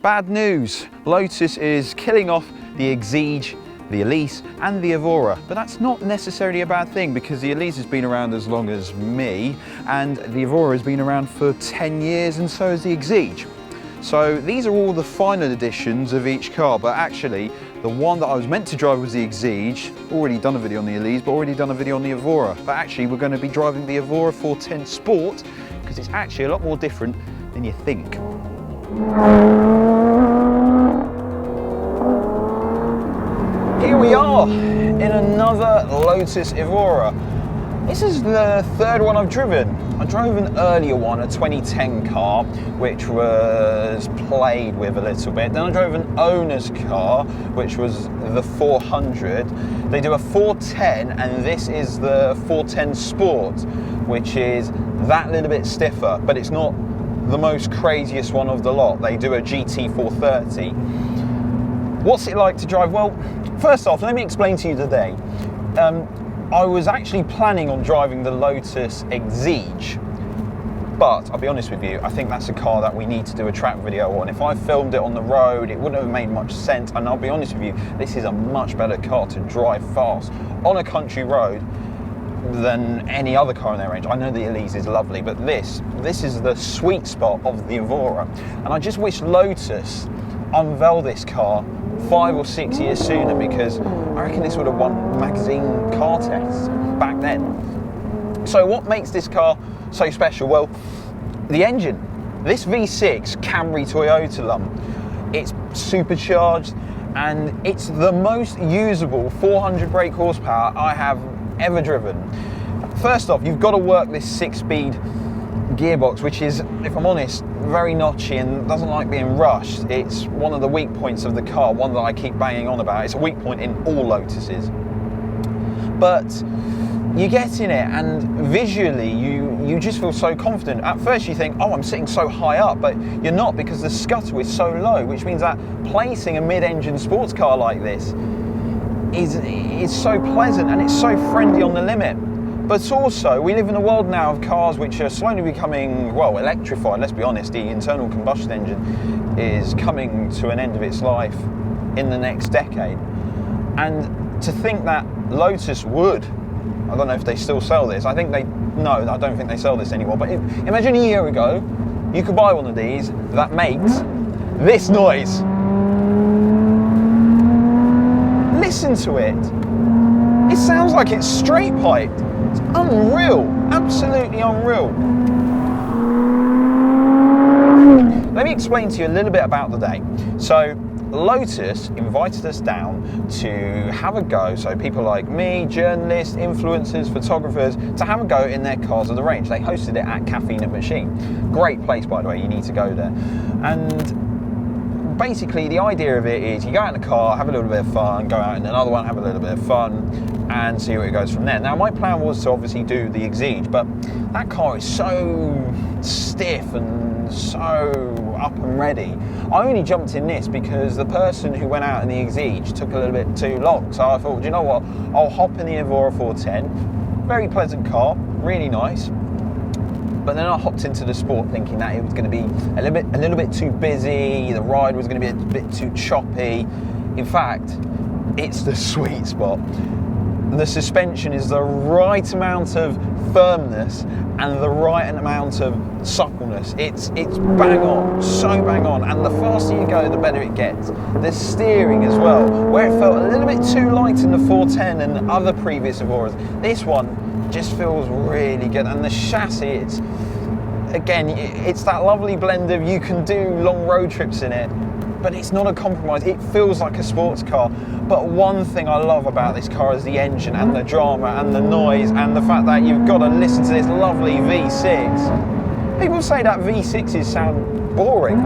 Bad news, Lotus is killing off the Exige, the Elise and the Evora, but that's not necessarily a bad thing because the Elise has been around as long as me and the Evora has been around for 10 years and so has the Exige. So these are all the final editions of each car, but actually the one that I was meant to drive was the Exige. Already done a video on the Elise, but already done a video on the Evora. But actually we're going to be driving the Evora 410 Sport because it's actually a lot more different than you think. Here we are in another Lotus Evora. This is the third one I've driven. I drove an earlier one, a 2010 car, which was played with a little bit. Then I drove an owner's car, which was the 400. They do a 410, and this is the 410 Sport, which is that little bit stiffer, but it's not the most craziest one of the lot. They do a GT 430. What's it like to drive? Well, first off, let me explain to you today. I was actually planning on driving the Lotus Exige, but I'll be honest with you, I think that's a car that we need to do a track video on. If I filmed it on the road, it wouldn't have made much sense, and I'll be honest with you, this is a much better car to drive fast on a country road than any other car in their range. I know the Elise is lovely, but this is the sweet spot of the Evora, and I just wish Lotus unveiled this car 5 or 6 years sooner, because I reckon this would have won magazine car tests back then. So what makes this car so special? Well, the engine. This V6 Camry Toyota lump, it's supercharged and it's the most usable 400 brake horsepower I have ever driven. First off, you've got to work this 6-speed gearbox, which is, if I'm honest, very notchy and doesn't like being rushed. It's one of the weak points of the car, one that I keep banging on about. It's a weak point in all Lotuses. But you get in it and visually you just feel so confident. At first you think, oh, I'm sitting so high up, but you're not, because the scuttle is so low, which means that placing a mid-engine sports car like this is so pleasant and it's so friendly on the limit. But also, we live in a world now of cars which are slowly becoming, well, electrified. Let's be honest, the internal combustion engine is coming to an end of its life in the next decade. And to think that Lotus would, I don't know if they still sell this, I don't think they sell this anymore, but imagine a year ago, you could buy one of these that makes this noise. Listen to it. It sounds like it's straight piped. It's unreal, absolutely unreal. Let me explain to you a little bit about the day. So Lotus invited us down to have a go, so people like me, journalists, influencers, photographers, to have a go in their cars at the range. They hosted it at Caffeine and Machine. Great place, by the way, you need to go there. And basically the idea of it is you go out in the car, have a little bit of fun, go out in another one, have a little bit of fun, and see where it goes from there. Now my plan was to obviously do the Exige, but that car is so stiff and so up and ready. I only jumped in this because the person who went out in the Exige took a little bit too long. So I thought, do you know what, I'll hop in the Evora 410. Very pleasant car, really nice. But then I hopped into the Sport thinking that it was going to be a little bit too busy, the ride was going to be a bit too choppy. In fact, it's the sweet spot. The suspension is the right amount of firmness and the right amount of suppleness. It's bang on, so bang on, and the faster you go, the better it gets. The steering as well, where it felt a little bit too light in the 410 and other previous Evoras, this one just feels really good. And the chassis, it's that lovely blend of, you can do long road trips in it, but it's not a compromise. It feels like a sports car. But one thing I love about this car is the engine and the drama and the noise and the fact that you've got to listen to this lovely V6. People say that V6s sound boring.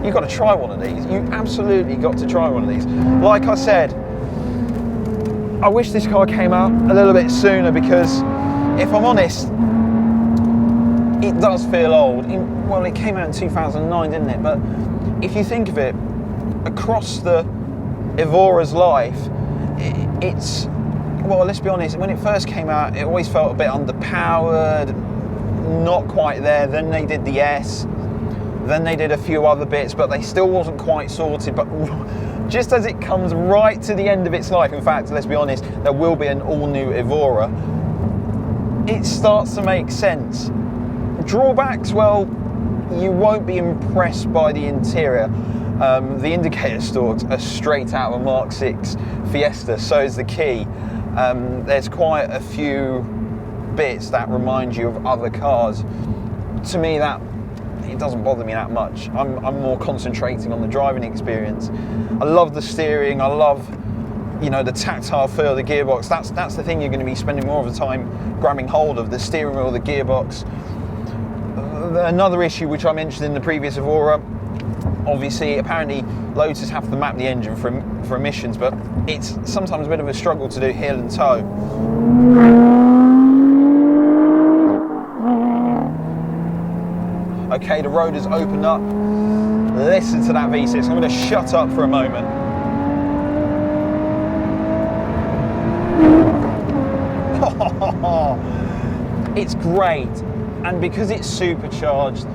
You've got to try one of these. You absolutely got to try one of these. Like I said, I wish this car came out a little bit sooner, because if I'm honest, it does feel old. Well, it came out in 2009, didn't it? But if you think of it, across the Evora's life, it's, well, let's be honest, when it first came out, it always felt a bit underpowered, not quite there. Then they did the S. Then they did a few other bits, but they still wasn't quite sorted. But just as it comes right to the end of its life, in fact, let's be honest, there will be an all-new Evora, it starts to make sense. Drawbacks, well, you won't be impressed by the interior. The indicator stalks are straight out of a Mark 6 Fiesta, so is the key. There's quite a few bits that remind you of other cars. To me, that it doesn't bother me that much. I'm more concentrating on the driving experience. I love the steering. I love, you know, the tactile feel of the gearbox. That's the thing you're going to be spending more of the time grabbing hold of: the steering wheel, the gearbox. Another issue which I mentioned in the previous Evora, obviously, apparently Lotus have to map the engine for emissions, but it's sometimes a bit of a struggle to do heel and toe. Okay, the road has opened up. Listen to that V6. I'm going to shut up for a moment. It's great, and because it's supercharged,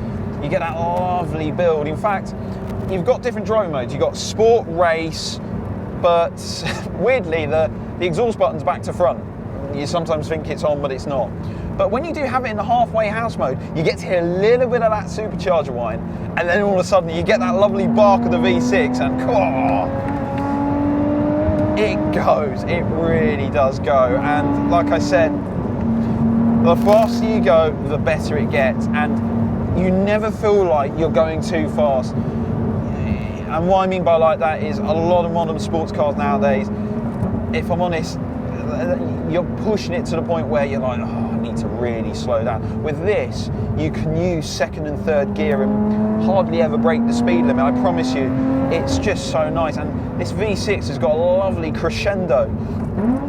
you get that lovely build. In fact, you've got different driving modes. You've got sport, race, but weirdly, the exhaust button's back to front. You sometimes think it's on, but it's not. But when you do have it in the halfway house mode, you get to hear a little bit of that supercharger whine, and then all of a sudden you get that lovely bark of the V6, and it goes. It really does go. And like I said, the faster you go, the better it gets, and you never feel like you're going too fast. And what I mean by like that is a lot of modern sports cars nowadays, if I'm honest, you're pushing it to the point where you're like, oh, I need to really slow down. With this, you can use second and third gear and hardly ever break the speed limit. I promise you, it's just so nice. And this V6 has got a lovely crescendo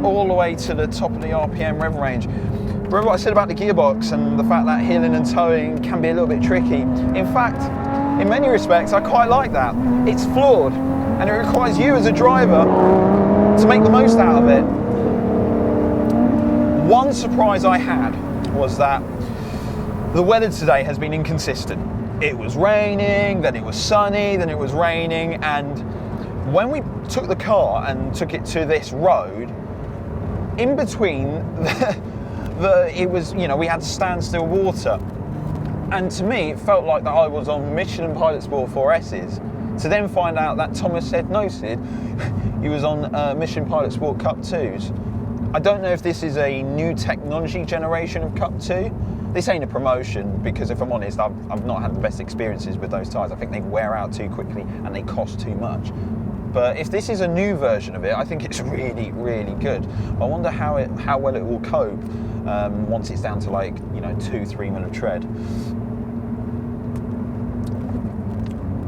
all the way to the top of the RPM rev range. Remember what I said about the gearbox and the fact that heeling and towing can be a little bit tricky? In fact, in many respects, I quite like that. It's flawed, and it requires you as a driver to make the most out of it. One surprise I had was that the weather today has been inconsistent. It was raining, then it was sunny, then it was raining, and when we took the car and took it to this road, in between it was, you know, we had standstill water, and to me it felt like that I was on Michelin Pilot Sport 4S's, to then find out that Thomas said no, Sid, he was on Michelin Pilot Sport Cup 2s. I don't know if this is a new technology generation of Cup 2. This ain't a promotion, because if I'm honest, I've not had the best experiences with those tyres. I think they wear out too quickly and they cost too much. But if this is a new version of it, I think it's really, really good. I wonder how well it will cope once it's down to, like, you know, 2-3 mil of tread.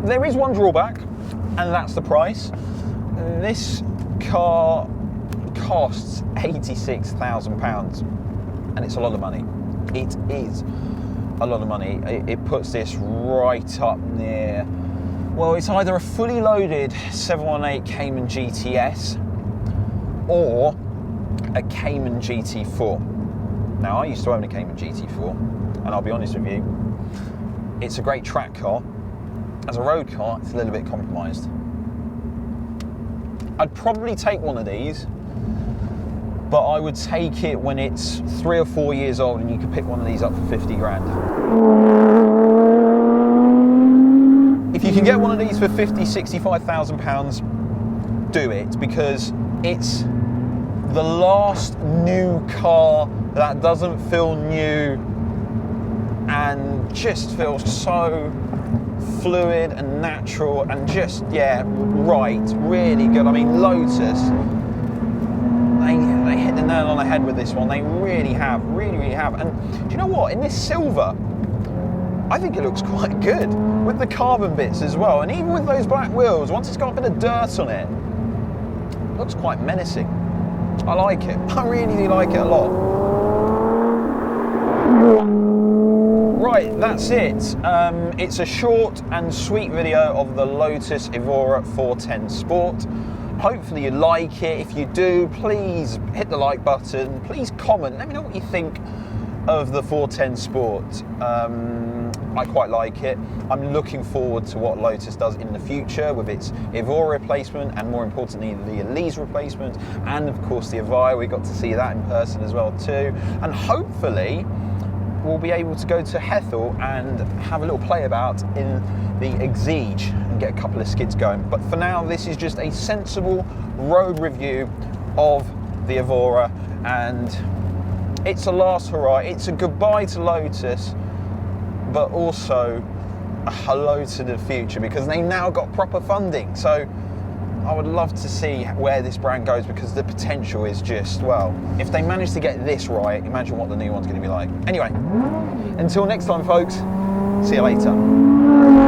There is one drawback, and that's the price. This car costs £86,000, and it's a lot of money. It is a lot of money. It puts this right up near, well, it's either a fully loaded 718 Cayman GTS or a Cayman GT4. Now, I used to own a Cayman GT4, and I'll be honest with you, it's a great track car. As a road car, it's a little bit compromised. I'd probably take one of these, but I would take it when it's 3 or 4 years old and you could pick one of these up for 50 grand. If you can get one of these for 50, 65,000 pounds, do it, because it's the last new car that doesn't feel new and just feels so fluid and natural and just, yeah, right, really good. I mean, Lotus, they hit the nail on the head with this one. They really have, really, really have. And do you know what? In this silver, I think it looks quite good with the carbon bits as well. And even with those black wheels, once it's got a bit of dirt on it looks quite menacing. I like it. I really do like it a lot. Right, that's it. It's a short and sweet video of the Lotus Evora 410 Sport. Hopefully you like it. If you do, please hit the like button. Please comment. Let me know what you think of the 410 Sport. I quite like it. I'm looking forward to what Lotus does in the future with its Evora replacement, and more importantly the Elise replacement, and of course the Evora. We got to see that in person as well too, and hopefully we'll be able to go to Hethel and have a little play about in the Exige and get a couple of skids going. But for now, this is just a sensible road review of the Evora, and it's a last hurrah. It's a goodbye to Lotus, but also a hello to the future, because they now got proper funding. So I would love to see where this brand goes, because the potential is just, well, if they manage to get this right, imagine what the new one's going to be like. Anyway, until next time, folks, see you later.